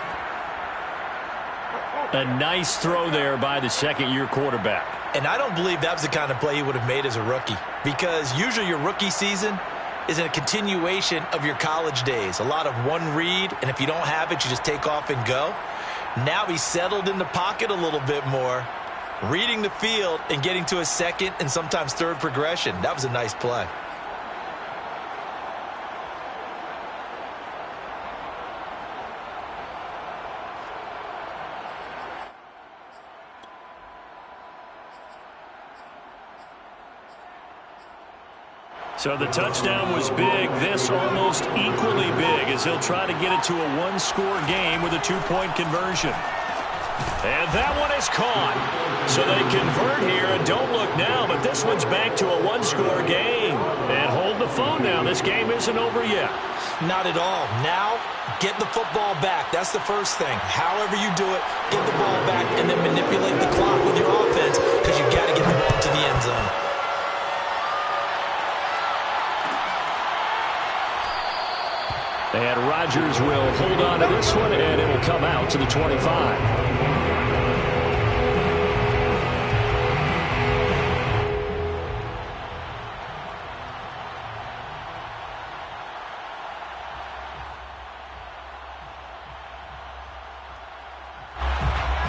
A nice throw there by the 2nd-year quarterback. And I don't believe that was the kind of play he would have made as a rookie, because usually your rookie season is a continuation of your college days. A lot of one read, and if you don't have it, you just take off and go. Now he's settled in the pocket a little bit more, reading the field and getting to a 2nd and sometimes 3rd progression. That was a nice play. So the touchdown was big. This almost equally big as he'll try to get it to a 1-score game with a 2-point conversion. And that one is caught. So they convert here, and don't look now, but this one's back to a 1-score game. And hold the phone now. This game isn't over yet. Not at all. Now, get the football back. That's the first thing. However you do it, get the ball back and then manipulate the clock with your offense, because you've got to get the ball to the end zone. And Rodgers will hold on to this one, and it'll come out to the 25.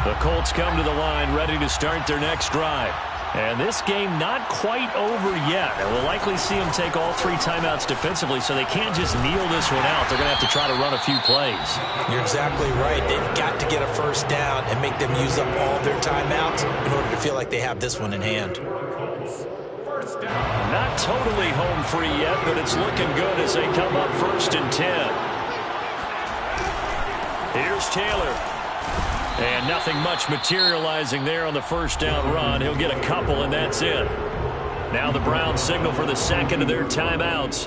The Colts come to the line ready to start their next drive. And this game not quite over yet. And we'll likely see them take all 3 timeouts defensively, so they can't just kneel this one out. They're going to have to try to run a few plays. You're exactly right. They've got to get a 1st down and make them use up all their timeouts in order to feel like they have this one in hand. Not totally home free yet, but it's looking good as they come up 1st and 10. Here's Taylor. And nothing much materializing there on the 1st down run. He'll get a couple, and that's it. Now the Browns signal for the 2nd of their timeouts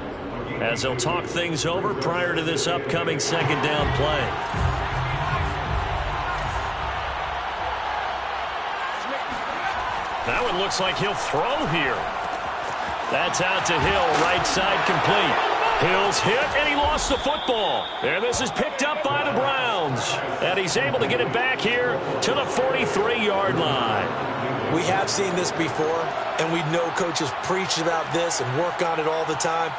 as they'll talk things over prior to this upcoming 2nd down play. That one looks like he'll throw here. That's out to Hill, right side complete. Hill's hit, and he lost the football. And this is picked up by the Browns. And he's able to get it back here to the 43-yard line. We have seen this before, and we know coaches preach about this and work on it all the time.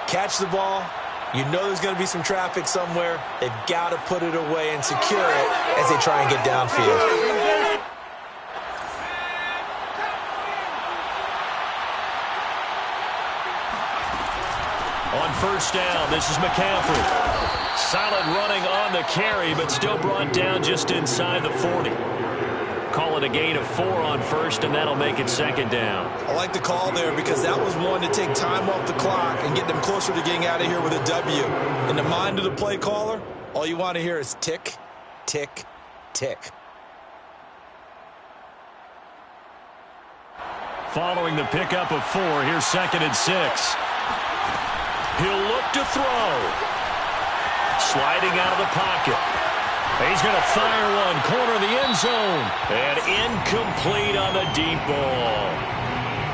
Catch the ball. You know there's going to be some traffic somewhere. They've got to put it away and secure it as they try and get downfield. On 1st down, this is McCaffrey. Solid running on the carry, but still brought down just inside the 40. Call it a gain of 4 on 1st, and that'll make it 2nd down. I like the call there because that was one to take time off the clock and get them closer to getting out of here with a W. In the mind of the play caller, all you want to hear is tick, tick, tick. Following the pickup of 4, here's 2nd and 6. He'll look to throw. Sliding out of the pocket. He's going to fire one. Corner of the end zone. And incomplete on the deep ball.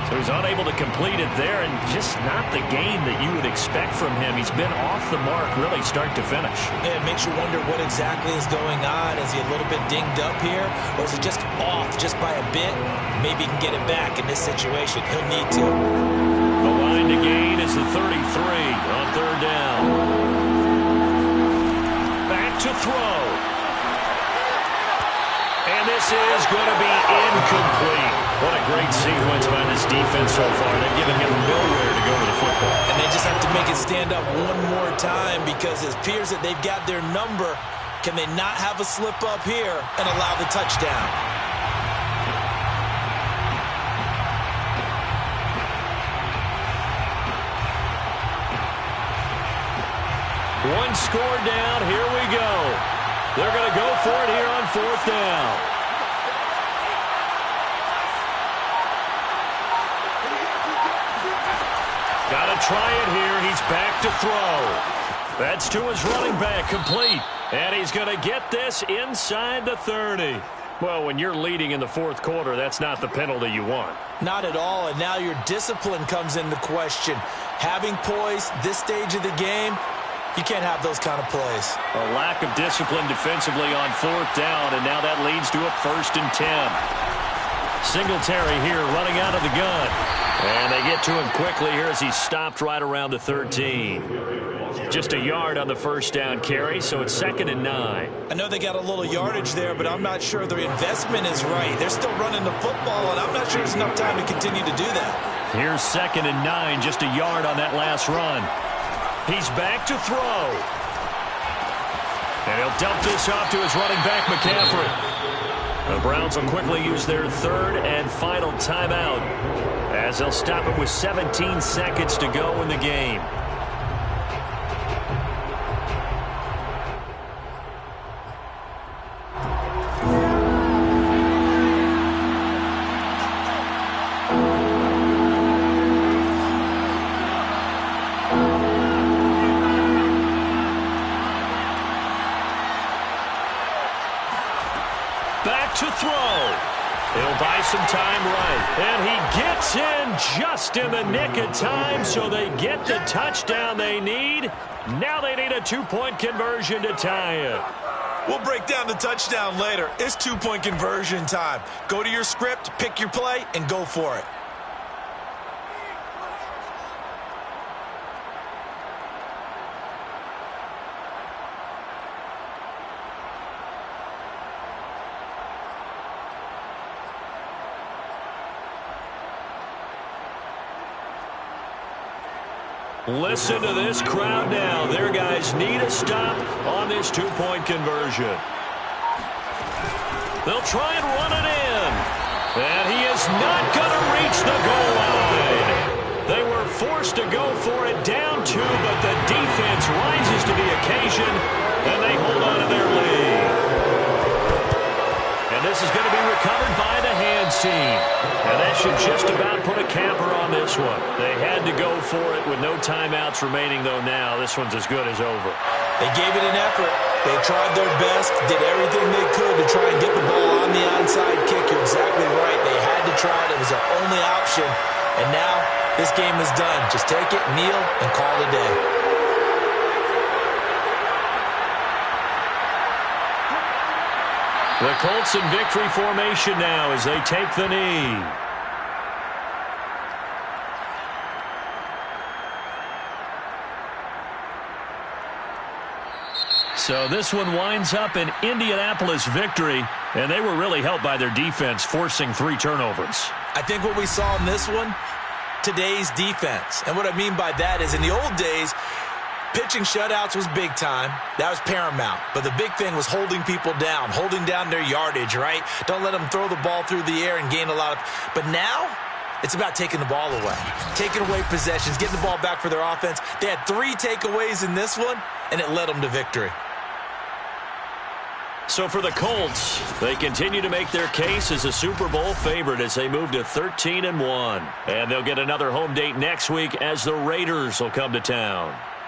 So he's unable to complete it there, and just not the game that you would expect from him. He's been off the mark really start to finish. Yeah, it makes you wonder what exactly is going on. Is he a little bit dinged up here, or is it just off just by a bit? Maybe he can get it back in this situation. He'll need to. The line to gain is the 33 on third down. Back to throw. And this is going to be incomplete. What a great sequence by this defense so far. They've given him nowhere to go with the football. And they just have to make it stand up one more time because it appears that they've got their number. Can they not have a slip up here and allow the touchdown? One score down. Here we go. They're going to go for it here on fourth down. Got to try it here. He's back to throw. That's to his running back, complete. And he's going to get this inside the 30. Well, when you're leading in the fourth quarter, that's not the penalty you want. Not at all, and now your discipline comes into question. Having poise this stage of the game, you can't have those kind of plays. A lack of discipline defensively on fourth down, and now that leads to a 1st and 10. Singletary here running out of the gun. And they get to him quickly here as he's stopped right around the 13. Just a yard on the first down carry, so it's 2nd and 9. I know they got a little yardage there, but I'm not sure their investment is right. They're still running the football, and I'm not sure there's enough time to continue to do that. Here's 2nd and 9, just a yard on that last run. He's back to throw. And he'll dump this off to his running back, McCaffrey. The Browns will quickly use their 3rd and final timeout as they'll stop it with 17 seconds to go in the game. Back to throw. He'll buy some time right. And he gets in just in the nick of time, so they get the touchdown they need. Now they need a 2-point conversion to tie it. We'll break down the touchdown later. It's 2-point conversion time. Go to your script, pick your play, and go for it. Listen to this crowd now. Their guys need a stop on this 2-point conversion. They'll try and run it in. And he is not going to reach the goal line. They were forced to go for it down 2, but the defense rises to the occasion, and they hold on to their lead. And this is going to be recovered by the hands team. And that should just about put a capper on this one. They had to go for it with no timeouts remaining, though now this one's as good as over. They gave it an effort. They tried their best, did everything they could to try and get the ball on the onside kick. You're exactly right. They had to try it. It was their only option. And now this game is done. Just take it, kneel, and call it a day. The Colts in victory formation now as they take the knee. So this one winds up an Indianapolis victory, and they were really helped by their defense, forcing 3 turnovers. I think what we saw in this one, today's defense. And what I mean by that is in the old days, pitching shutouts was big time. That was paramount. But the big thing was holding people down, holding down their yardage, right? Don't let them throw the ball through the air and gain a lot of... But now, it's about taking the ball away. Taking away possessions, getting the ball back for their offense. They had 3 takeaways in this one, and it led them to victory. So for the Colts, they continue to make their case as a Super Bowl favorite as they move to 13-1. And they'll get another home date next week as the Raiders will come to town.